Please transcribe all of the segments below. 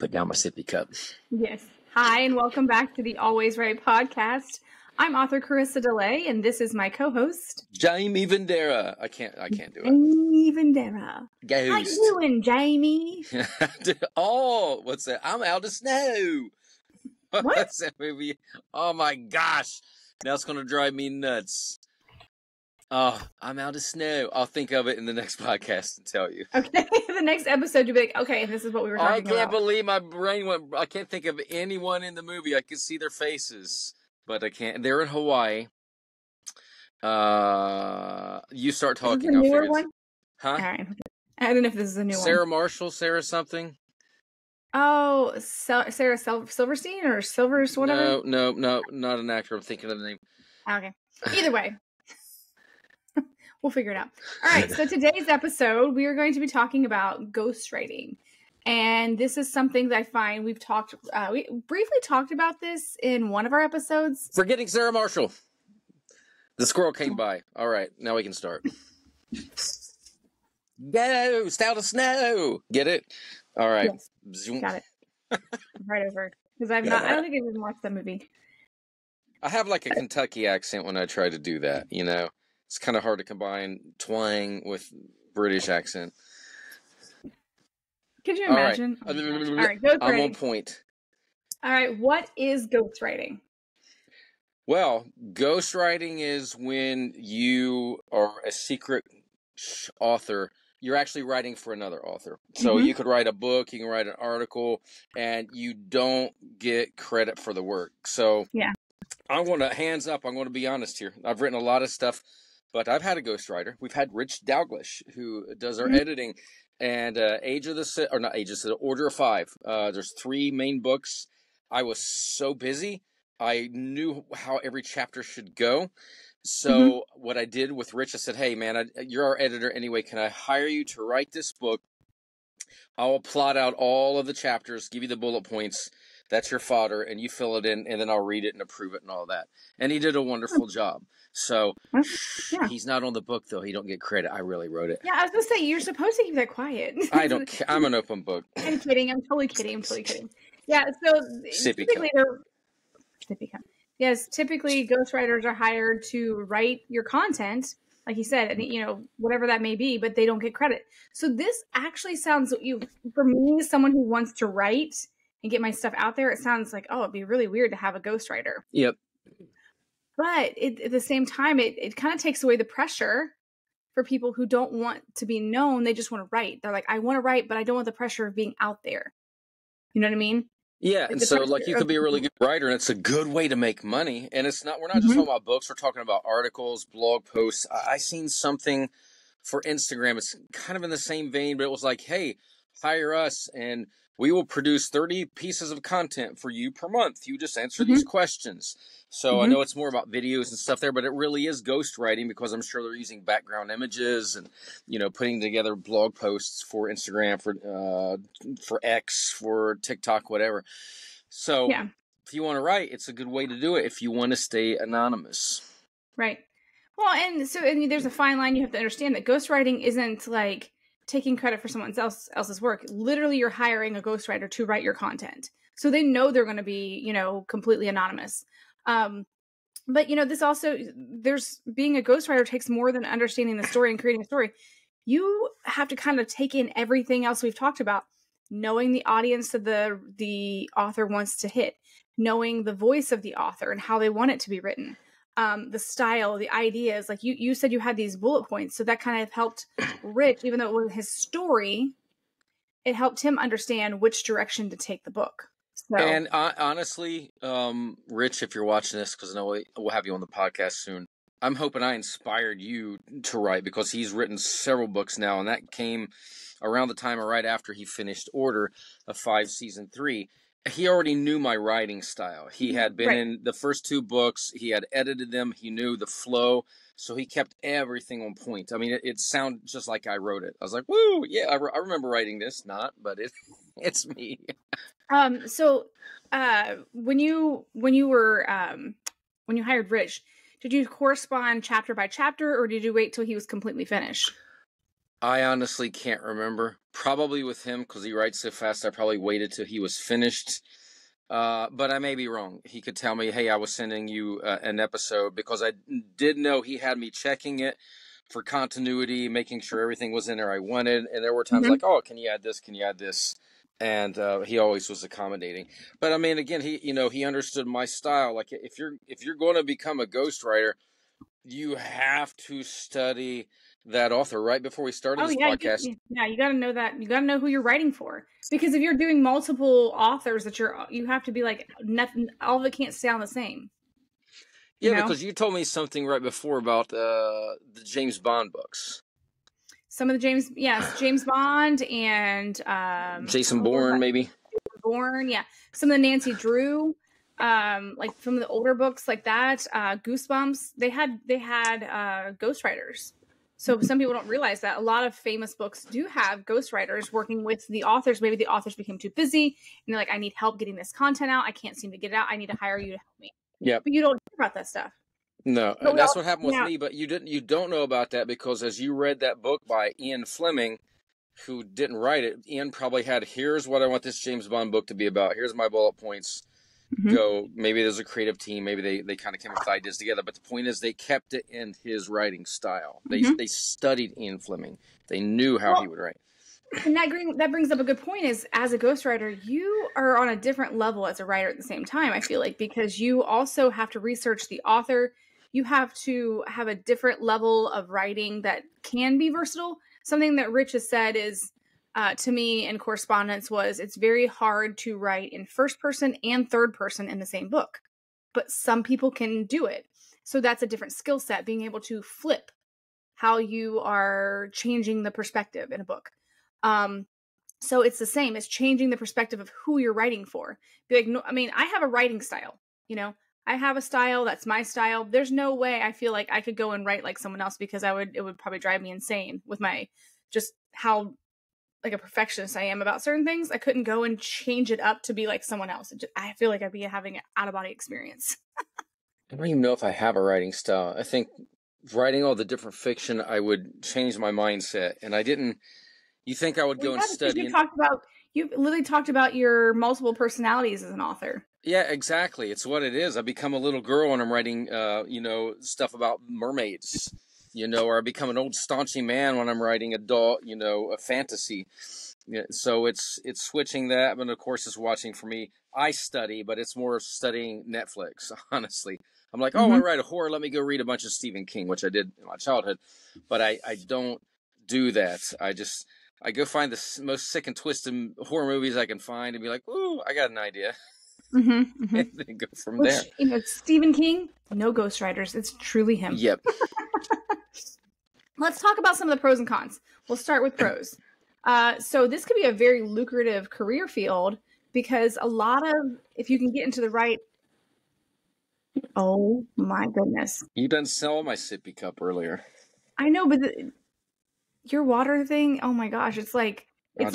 Put down my sippy cup. Yes. Hi, and welcome back to the Always Right podcast. I'm author Carissa DeLay, and this is my co-host, Jamie Vendera. I can't do it. Jamie Vendera. Ghost. How you doing, Jamie? Oh, what's that? I'm out of snow. What? What's that movie? Oh my gosh. Now it's going to drive me nuts. Oh, I'm out of snow. I'll think of it in the next podcast and tell you. Okay, the next episode you'll be like, okay, this is what we were talking about. I can't believe my brain went. I can't think of anyone in the movie. I can see their faces, but I can't. They're in Hawaii. You start talking. Is this a newer one? Huh? All right. I don't know if this is a new one. Sarah Marshall, Sarah something. Oh, Sarah Silverstein or Silvers, whatever? No, not an actor. I'm thinking of the name. Okay. Either way. We'll figure it out. All right. So today's episode, we are going to be talking about ghostwriting. And this is something that I find we briefly talked about this in one of our episodes. Forgetting Sarah Marshall. The squirrel came by. All right. Now we can start. Ghost out of snow. Get it? All right. Yes. Got it. Right over. Because I don't think I've even watched that movie. I have like a Kentucky accent when I try to do that, you know? It's kind of hard to combine twang with British accent. Could you imagine? All right, All right, ghostwriting. I'm on point. All right, what is ghostwriting? Well, ghostwriting is when you are a secret author. You're actually writing for another author. So you could write a book, you can write an article, and you don't get credit for the work. So yeah. I'm going to, hands up, I'm going to be honest here. I've written a lot of stuff, but I've had a ghostwriter. We've had Rich Dalglish, who does our editing, and Order of Five. There's 3 main books. I was so busy. I knew how every chapter should go. So what I did with Rich, I said, hey, man, you're our editor anyway. Can I hire you to write this book? I'll plot out all of the chapters, give you the bullet points. That's your fodder, and you fill it in, and then I'll read it and approve it and all that. And he did a wonderful job. So he's not on the book, though. He don't get credit. I really wrote it. Yeah, I was going to say, you're supposed to keep that quiet. I don't care. I'm an open book. I'm kidding. I'm totally kidding. Yeah, so typically Yes, typically ghostwriters are hired to write your content, like you said, and whatever that may be, but they don't get credit. So this actually sounds, for me, someone who wants to write and get my stuff out there, it sounds like, it'd be really weird to have a ghostwriter. Yep. But at the same time, it kind of takes away the pressure for people who don't want to be known. They just want to write. They're like, I want to write, but I don't want the pressure of being out there. You know what I mean? Yeah, and so you could be a really good writer, and it's a good way to make money. And it's not. We're not just talking about books. We're talking about articles, blog posts. I seen something for Instagram. It's kind of in the same vein, but it was like, hey, hire us, and we will produce 30 pieces of content for you per month. You just answer these questions. So I know it's more about videos and stuff there, but it really is ghostwriting because I'm sure they're using background images and, putting together blog posts for Instagram, for X, for TikTok, whatever. So if you want to write, it's a good way to do it if you want to stay anonymous. Right. Well, and there's a fine line you have to understand that ghostwriting isn't like taking credit for someone else's work. Literally, you're hiring a ghostwriter to write your content. So they know they're going to be, completely anonymous. But this also, being a ghostwriter takes more than understanding the story and creating a story. You have to kind of take in everything else we've talked about, knowing the audience that the author wants to hit, knowing the voice of the author and how they want it to be written, the style, the ideas. Like you said, you had these bullet points. So that kind of helped Rich, even though it was his story, it helped him understand which direction to take the book. So. And honestly, Rich, if you're watching this, because I know we'll have you on the podcast soon, I'm hoping I inspired you to write, because he's written several books now, and that came around the time or right after he finished Order of 5 season 3. He already knew my writing style. He had been in the first 2 books. He had edited them. He knew the flow. So he kept everything on point. I mean, it sounded just like I wrote it. I was like, woo, yeah, I remember writing this. Not, but it's me. So when you hired Rich, did you correspond chapter by chapter, or did you wait till he was completely finished? I honestly can't remember. Probably with him because he writes so fast. I probably waited till he was finished. But I may be wrong. He could tell me, "Hey, I was sending you an episode," because I did know he had me checking it for continuity, making sure everything was in there I wanted. And there were times Mhm. like, "Oh, can you add this? Can you add this?" And he always was accommodating. But I mean, again, he understood my style. Like if you're going to become a ghostwriter, you have to study that author. Right before we started Oh this yeah, podcast, yeah. You got to know that. You got to know who you're writing for, because if you're doing multiple authors, you have to be like nothing. All of it can't sound the same. You yeah, know, because you told me something right before about the James Bond books, some of the James Bond and Jason what was Bourne, that? maybe. Bourne, yeah. Some of the Nancy Drew, like from the older books like that, Goosebumps. They had ghostwriters. So some people don't realize that a lot of famous books do have ghostwriters working with the authors. Maybe the authors became too busy and they're like, I need help getting this content out. I can't seem to get it out. I need to hire you to help me. Yep. But you don't hear about that stuff. No, But and we that's all what happened with now me. But you don't know about that because as you read that book by Ian Fleming, who didn't write it, Ian probably had, "Here's what I want this James Bond book to be about. Here's my bullet points. Mhm. Go." Maybe there's a creative team. Maybe they kind of came up with ideas together. But the point is, they kept it in his writing style. They studied Ian Fleming. They knew how he Well, would write. and that brings up a good point is as a ghostwriter, you are on a different level as a writer at the same time, I feel like, because you also have to research the author. You have to have a different level of writing that can be versatile. Something that Rich has said is to me in correspondence was it's very hard to write in first person and third person in the same book, but some people can do it. So that's a different skill set, being able to flip how you are changing the perspective in a book. Um, so it's the same. It's changing the perspective of who you're writing for. Be like, no, I mean, I have a writing style. You know, I have a style that's my style. There's no way I feel like I could go and write like someone else because it would probably drive me insane with my just how like a perfectionist I am about certain things. I couldn't go and change it up to be like someone else. I feel like I'd be having an out of body experience. I don't even know if I have a writing style. I think writing all the different fiction, I would change my mindset, and I didn't. You think I would Well, go and yeah, because study? you've literally talked about your multiple personalities as an author. Yeah, exactly. It's what it is. I become a little girl when I'm writing, stuff about mermaids, or I become an old staunchy man when I'm writing adult, a fantasy. Yeah, so it's switching that, but of course it's watching for me. I study, but it's more studying Netflix, honestly. I'm like, oh, I Mm-hmm. write a horror. Let me go read a bunch of Stephen King, which I did in my childhood. But I don't do that. I go find the most sick and twisted horror movies I can find and be like, ooh, I got an idea. Mm-hmm. Mm-hmm. And then go from there. Which, Stephen King, no ghostwriters. It's truly him. Yep. Let's talk about some of the pros and cons. We'll start with pros. So this could be a very lucrative career field because if you can get into the right, oh my goodness. You done sell my sippy cup earlier. I know, but your water thing, oh my gosh, I'll just hold it. it's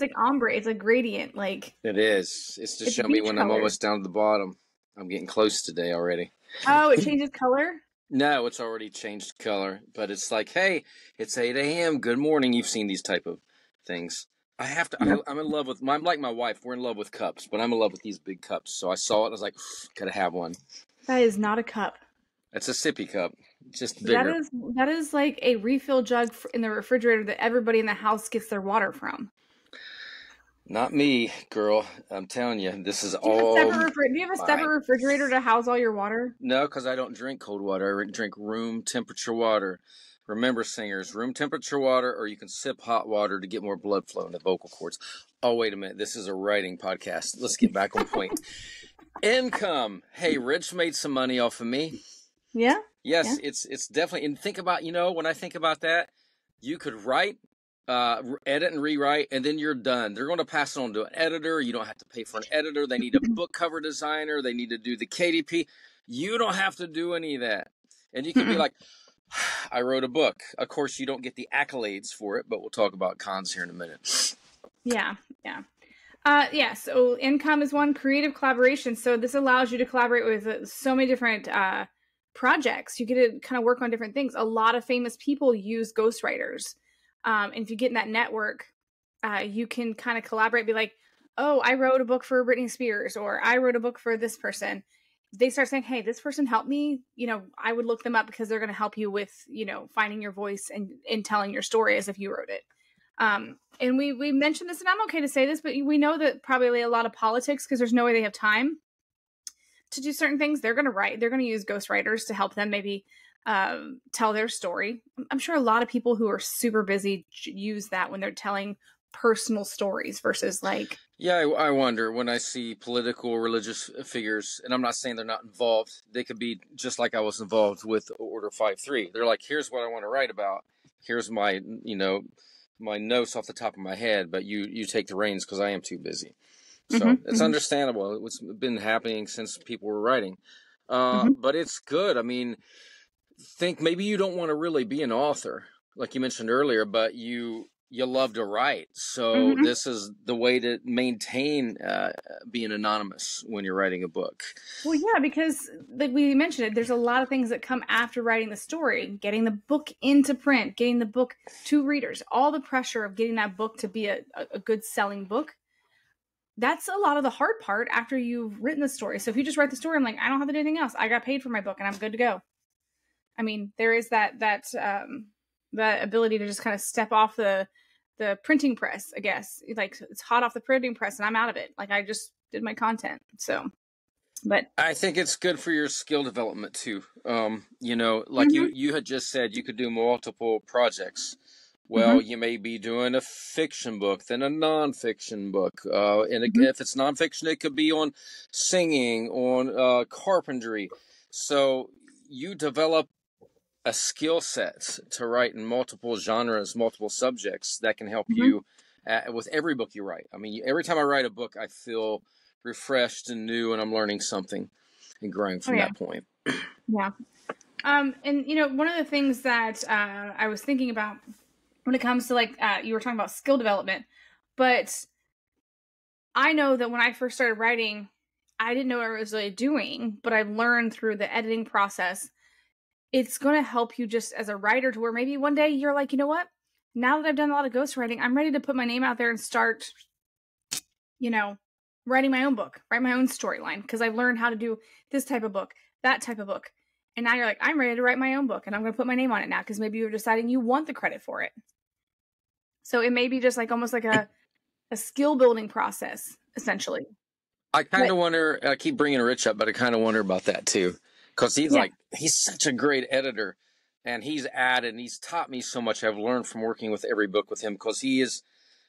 like ombre, it's a gradient, like It is. It's to it's show me beach when I'm color. almost down to the bottom. I'm getting close today already. Oh, it changes color? No, it's already changed color, but it's like, hey, it's 8 a.m. Good morning. You've seen these type of things. I have to. Yep. I'm in love with. I'm like my wife. We're in love with cups, but I'm in love with these big cups. So I saw it. I was like, gotta have one. That is not a cup. It's a sippy cup, just bigger. That is like a refill jug in the refrigerator that everybody in the house gets their water from. Not me, girl. I'm telling you, this is Do all. you have a separate refrigerator to house all your water? No, because I don't drink cold water. I drink room temperature water. Remember, singers, room temperature water, or you can sip hot water to get more blood flow in the vocal cords. Oh, wait a minute. This is a writing podcast. Let's get back on point. Income. Hey, Rich made some money off of me. Yeah. Yes, Yeah. it's definitely. And think about, when I think about that, you could write, edit and rewrite, and then you're done. They're going to pass it on to an editor. You don't have to pay for an editor. They need a book cover designer. They need to do the KDP. You don't have to do any of that. And you can be like, I wrote a book. Of course, you don't get the accolades for it, but we'll talk about cons here in a minute. Yeah. Yeah. Yeah. So income is one. Creative collaboration. So this allows you to collaborate with so many different projects. You get to kind of work on different things. A lot of famous people use ghostwriters. And if you get in that network, you can kind of collaborate, be like, oh, I wrote a book for Britney Spears, or I wrote a book for this person. They start saying, hey, this person helped me. I would look them up because they're going to help you with, finding your voice and telling your story as if you wrote it. And we mentioned this, and I'm okay to say this, but we know that probably a lot of politics, because there's no way they have time to do certain things. They're going to write. They're going to use ghostwriters to help them maybe tell their story. I'm sure a lot of people who are super busy use that when they're telling personal stories versus like... Yeah, I wonder when I see political or religious figures, and I'm not saying they're not involved. They could be just like I was involved with Order 5-3. They're like, here's what I want to write about. Here's my, my notes off the top of my head, but you take the reins because I am too busy. So it's understandable. It's been happening since people were writing. But it's good. I mean, think maybe you don't want to really be an author, like you mentioned earlier, but you love to write. So this is the way to maintain being anonymous when you're writing a book. Well, yeah, because like we mentioned it, there's a lot of things that come after writing the story, getting the book into print, getting the book to readers, all the pressure of getting that book to be a good selling book. That's a lot of the hard part after you've written the story. So if you just write the story, I'm like, I don't have to do anything else. I got paid for my book and I'm good to go. I mean, there is that ability to just kind of step off the printing press, I guess. Like, it's hot off the printing press and I'm out of it. Like, I just did my content. So, but I think it's good for your skill development too. Like you had just said, you could do multiple projects. Well, you may be doing a fiction book, then a nonfiction book. And if it's nonfiction, it could be on singing, on carpentry. So you develop a skill set to write in multiple genres, multiple subjects that can help you with every book you write. I mean, every time I write a book, I feel refreshed and new, and I'm learning something and growing from that point. Yeah. And, one of the things that I was thinking about when it comes to like, you were talking about skill development, but I know that when I first started writing, I didn't know what I was really doing, but I've learned through the editing process. It's going to help you just as a writer to where maybe one day you're like, you know what? Now that I've done a lot of ghostwriting, I'm ready to put my name out there and start, writing my own book, write my own storyline, because I've learned how to do this type of book, that type of book. And now you're like, I'm ready to write my own book and I'm going to put my name on it now because maybe you're deciding you want the credit for it. So it may be just like almost like a skill building process, essentially. I kind of wonder, I keep bringing Rich up, but I kind of wonder about that too. Because he's such a great editor, and he's added and he's taught me so much. I've learned from working with every book with him, because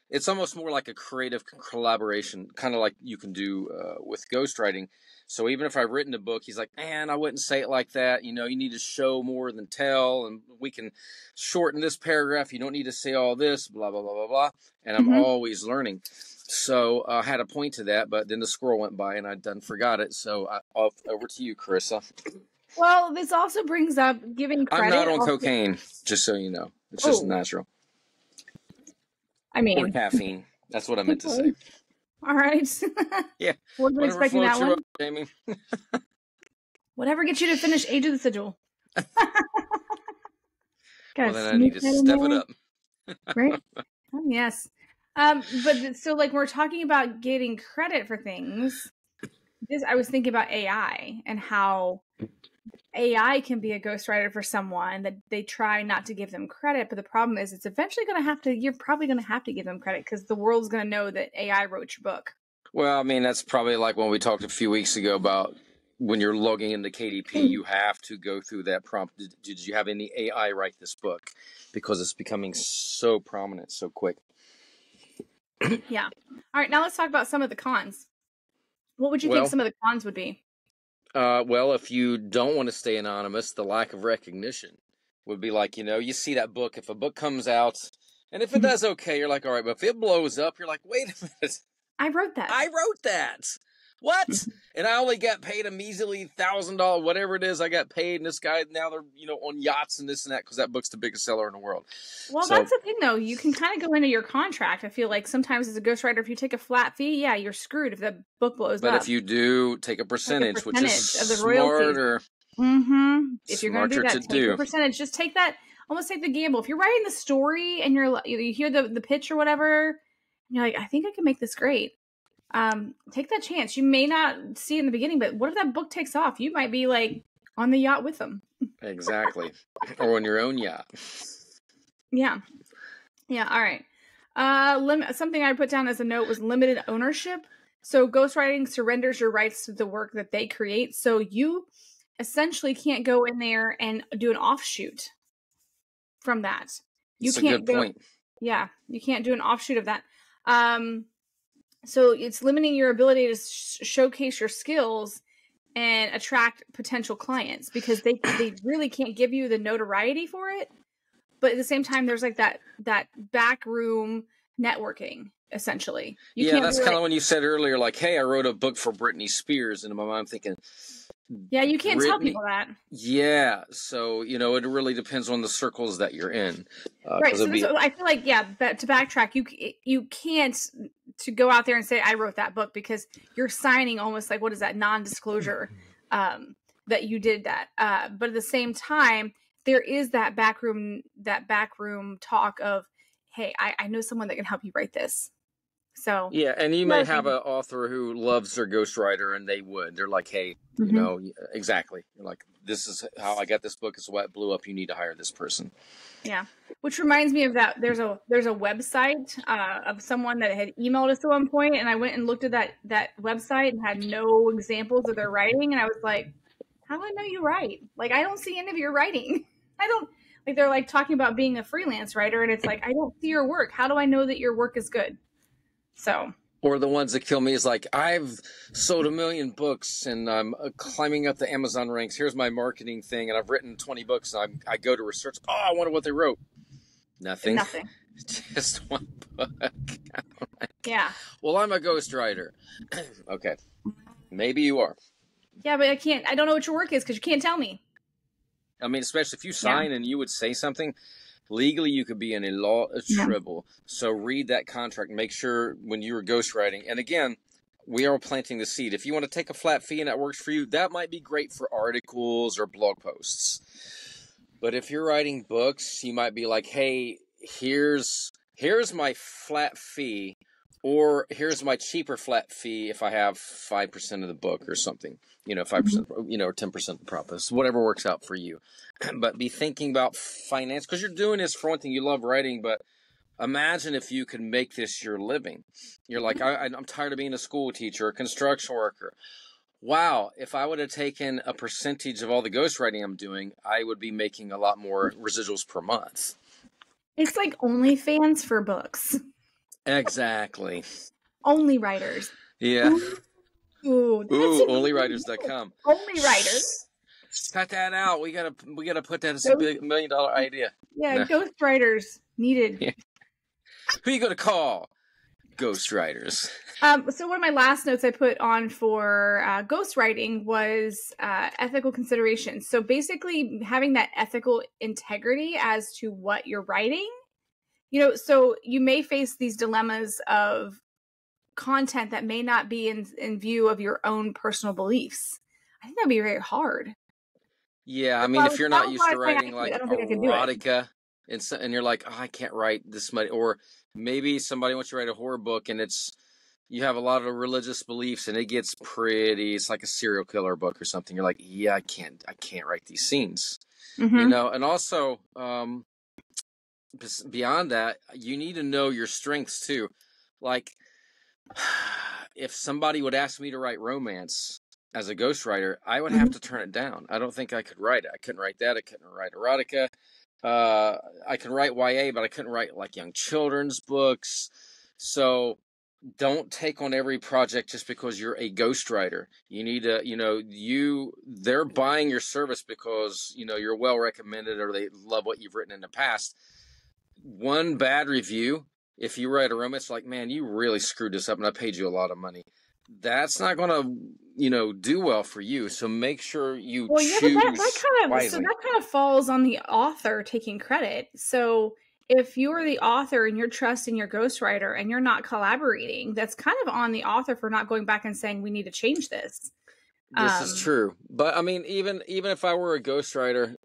it's almost more like a creative collaboration, kind of like you can do with ghostwriting. So even if I've written a book, he's like, man, I wouldn't say it like that. You need to show more than tell, and we can shorten this paragraph. You don't need to say all this, blah, blah, blah, blah, blah. And I'm always learning. So I had a point to that, but then the squirrel went by and I done forgot it. So over to you, Carissa. Well, this also brings up giving credit. I'm not on cocaine, just so you know. It's just natural. I mean, or caffeine. That's what I meant to say. All right. Yeah. Wasn't expecting that one. Up, Jamie. Whatever gets you to finish Age of the Sigil. Well, then I need to step it up. Right? Oh, yes. But so like we're talking about getting credit for things. I was thinking about AI and how AI can be a ghostwriter for someone that they try not to give them credit. But the problem is it's eventually you're probably going to have to give them credit because the world's going to know that AI wrote your book. Well, I mean, that's probably like when we talked a few weeks ago about when you're logging into KDP, you have to go through that prompt. Did you have any AI write this book? Because it's becoming so prominent so quick. Yeah. All right. Now let's talk about some of the cons. What would you think some of the cons would be? Well, if you don't want to stay anonymous, the lack of recognition would be like, you see that book. If a book comes out, and if it does okay, you're like, all right. But if it blows up, you're like, wait a minute. I wrote that. What? And I only got paid a measly $1,000, whatever it is. I got paid, and this guy now they're on yachts and this and that because that book's the biggest seller in the world. Well, that's the thing though. You can kind of go into your contract. I feel like sometimes as a ghostwriter, if you take a flat fee, yeah, you're screwed if the book blows up. But if you do take a percentage, which is of the royalties. smarter. If you're going to do that, take a percentage. Just take that almost take the gamble. If you're writing the story and you hear the pitch or whatever, and you're like, I think I can make this great. Take that chance. You may not see it in the beginning, but what if that book takes off? You might be like on the yacht with them. Exactly. Or on your own yacht. Yeah. Yeah. All right. Something I put down as a note was limited ownership. So ghostwriting surrenders your rights to the work that they create. So you essentially can't go in there and do an offshoot from that. That's a good point. Yeah. You can't do an offshoot of that. So it's limiting your ability to showcase your skills and attract potential clients because they really can't give you the notoriety for it. But at the same time, there's like that back room networking, essentially. That's kind of when you said earlier, like, hey, I wrote a book for Britney Spears. And in my mind, I'm thinking, yeah, you can't tell people that. Yeah. So, it really depends on the circles that you're in. Right. So I feel like, to backtrack, you can't to go out there and say, I wrote that book because you're signing almost like, what is that, non-disclosure that you did that. But at the same time, there is that backroom talk of, hey, I know someone that can help you write this. So yeah, and you may have an author who loves their ghostwriter, and they're like, hey, exactly. You're like, this is how I got this book. It's why it blew up. You need to hire this person. Yeah, which reminds me of that. There's a website of someone that had emailed us at one point, and I went and looked at that website and had no examples of their writing, and I was like, how do I know you write? Like, I don't see any of your writing. I don't like. They're like talking about being a freelance writer, and it's like, I don't see your work. How do I know that your work is good? So, or the ones that kill me is like, I've sold 1 million books and I'm climbing up the Amazon ranks. Here's my marketing thing. And I've written 20 books. And I go to research. Oh, I wonder what they wrote. Nothing. Just one book. Yeah. Well, I'm a ghostwriter. Okay. Maybe you are. Yeah, but I don't know what your work is because you can't tell me. I mean, especially if you sign and you would say something. Legally, you could be in a lot of trouble. Yeah. So read that contract. Make sure when you were ghostwriting. And again, we are planting the seed. If you want to take a flat fee and that works for you, that might be great for articles or blog posts. But if you're writing books, you might be like, hey, here's my flat fee, or here's my cheaper flat fee if I have 5% of the book or something. 5%, or 10% of the profits, whatever works out for you. But be thinking about finance because you're doing this for one thing. You love writing, but imagine if you could make this your living. You're like, I'm tired of being a school teacher, a construction worker. Wow, if I would have taken a percentage of all the ghostwriting I'm doing, I would be making a lot more residuals per month. It's like OnlyFans for books. Exactly. Only writers. Yeah. Ooh, onlywriters.com. Only writers. Cut that out. We gotta put that as a $1 million idea. Yeah, ghostwriters needed. Yeah. Who are you gonna call? Ghostwriters. So one of my last notes I put on for ghostwriting was ethical considerations. So basically having that ethical integrity as to what you're writing. So you may face these dilemmas of content that may not be in view of your own personal beliefs. I think that'd be very hard. Yeah, I mean, if you're not used to writing like erotica and you're like, oh, I can't write this much, or maybe somebody wants you to write a horror book and you have a lot of religious beliefs and it gets it's like a serial killer book or something. You're like, yeah, I can't write these scenes, and also beyond that, you need to know your strengths too. Like, if somebody would ask me to write romance as a ghostwriter, I would have to turn it down. I don't think I could write it. I couldn't write that. I couldn't write erotica. I can write YA, but I couldn't write like young children's books. So don't take on every project just because you're a ghostwriter. You need to, they're buying your service because, you're well recommended or they love what you've written in the past. One bad review, if you write a romance, like, man, you really screwed this up and I paid you a lot of money. That's not going to, do well for you. So make sure you choose wisely. So that kind of falls on the author taking credit. So if you're the author and you're trusting your ghostwriter and you're not collaborating, that's kind of on the author for not going back and saying, we need to change this. This is true, but I mean, even if I were a ghostwriter,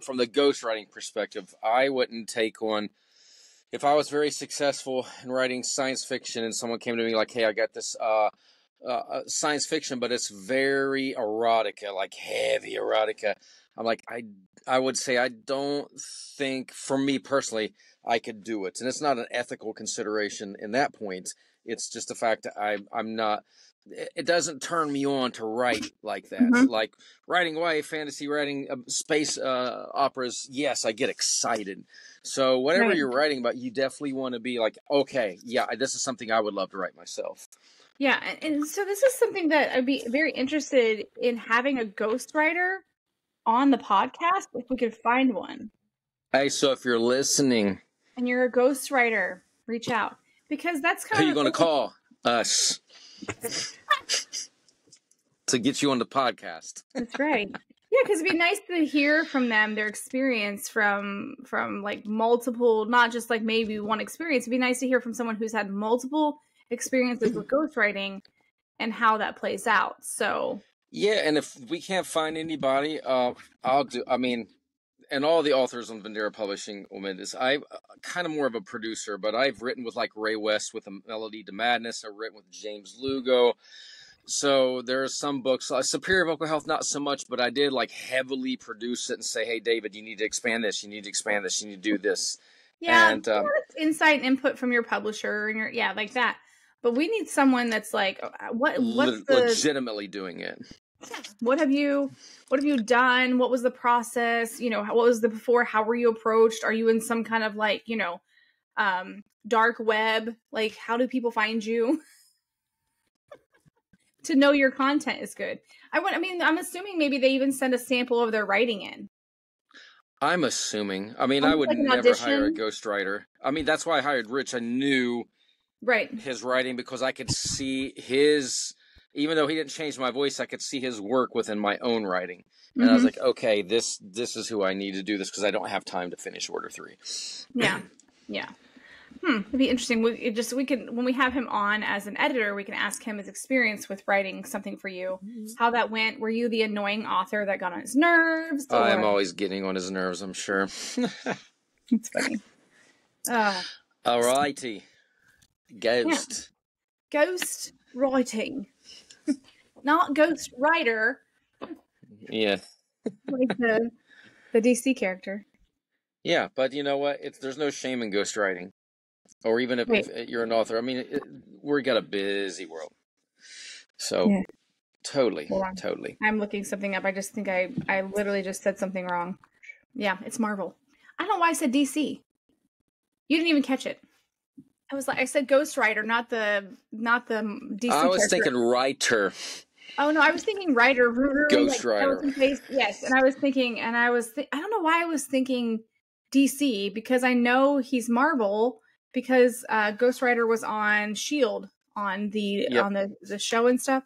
from the ghostwriting perspective, I wouldn't take on. If I was very successful in writing science fiction, and someone came to me like, "Hey, I got this science fiction, but it's very erotica, like heavy erotica," I'm like, I would say I don't think, for me personally, I could do it, and it's not an ethical consideration in that point. It's just the fact that I'm not. It doesn't turn me on to write like that. Mm-hmm. Like writing YA fantasy, writing space operas. Yes, I get excited. So whatever Right. you're writing about, you definitely want to be like, okay, yeah, this is something I would love to write myself. Yeah, and so this is something that I'd be very interested in having a ghostwriter on the podcast if we could find one. Hey, so if you're listening, and you're a ghostwriter, reach out, because that's kind who of are you going to call? Us. To get you on the podcast. That's right. Yeah, because it'd be nice to hear from them, their experience from like multiple, not just like maybe one experience. It'd be nice to hear from someone who's had multiple experiences with ghostwriting and how that plays out. So yeah, and if we can't find anybody, I'll do. I mean, and all the authors on Vendera Publishing will admit this. I'm kind of more of a producer, but I've written with like Ray West with A Melody to Madness. I've written with James Lugo. So there are some books, Superior Vocal Health, not so much, but I did like heavily produce it and say, hey, David, you need to expand this. You need to expand this. You need to do this. yeah, And insight and input from your publisher and your like that. But we need someone that's like, what's legitimately doing it. What have you done? What was the process? You know, what was the before? How were you approached? Are you in some kind of like, dark web? Like, how do people find you? To know your content is good. I'm assuming maybe they even send a sample of their writing in. I'm assuming. I mean, I would never hire a ghostwriter. I mean, that's why I hired Rich. I knew his writing because I could see his, even though he didn't change my voice, I could see his work within my own writing. And I was like, okay, this is who I need to do this because I don't have time to finish Order 3. Yeah. Yeah. It'd be interesting. We can, when we have him on as an editor, we can ask him his experience with writing something for you, how that went. Were you the annoying author that got on his nerves? Or... I'm always getting on his nerves, I'm sure. It's funny. All righty. Ghost. Yeah. Ghost writing. Not ghost writer. Yeah. Like the DC character. Yeah, but you know what? There's no shame in ghostwriting. Or even if you're an author. I mean, we've got a busy world. So, totally. I'm looking something up. I just think I literally just said something wrong. Yeah, it's Marvel. I don't know why I said DC. You didn't even catch it. I said ghostwriter, not the DC I was character. thinking writer. Oh, no, I was thinking writer. Ghostwriter. Yes, and I was thinking, I don't know why I was thinking DC, because I know he's Marvel, because Ghost Rider was on S.H.I.E.L.D. on the show and stuff.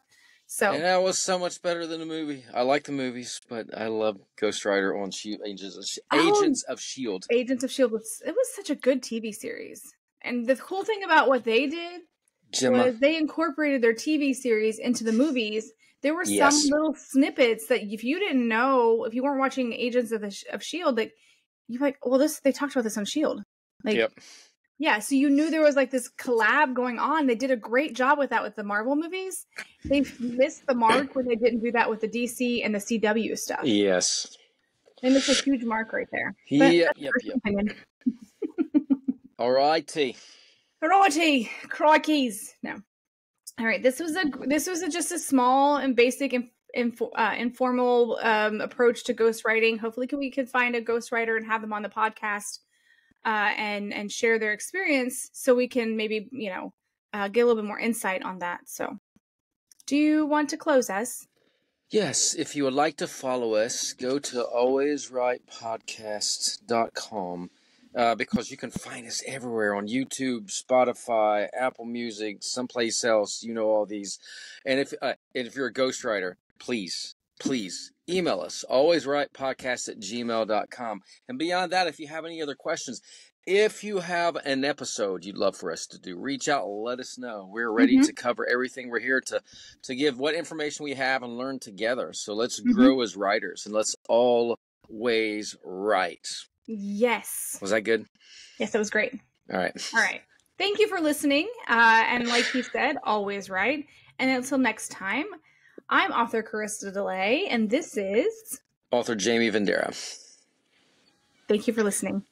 So and that was so much better than the movie. I like the movies, but I love Ghost Rider on Agents of S.H.I.E.L.D. Agents of S.H.I.E.L.D. It was such a good TV series. And the cool thing about what they did was they incorporated their TV series into the movies. There were some little snippets that if you didn't know, if you weren't watching Agents of S.H.I.E.L.D., like, you're like, well, they talked about this on S.H.I.E.L.D. Like, yeah, so you knew there was like this collab going on. They did a great job with that with the Marvel movies. They missed the mark when they didn't do that with the DC and the CW stuff. Yes. They missed a huge mark right there. Yep. All righty. Crikeys. No. All right. This was just a small and basic informal approach to ghostwriting. Hopefully we could find a ghostwriter and have them on the podcast and share their experience so we can maybe, get a little bit more insight on that. So do you want to close us? Yes. If you would like to follow us, go to alwayswritepodcast.com because you can find us everywhere on YouTube, Spotify, Apple Music, someplace else, all these. And if you're a ghostwriter, please please email us, alwayswritepodcast@gmail.com. And beyond that, if you have any other questions, if you have an episode you'd love for us to do, reach out, let us know. We're ready to cover everything. We're here to give what information we have and learn together. So let's grow as writers, and let's always write. Yes. Was that good? Yes, that was great. All right. All right. Thank you for listening. And like you said, always write. And until next time, I'm author Carissa DeLay, and this is author Jamie Vendera. Thank you for listening.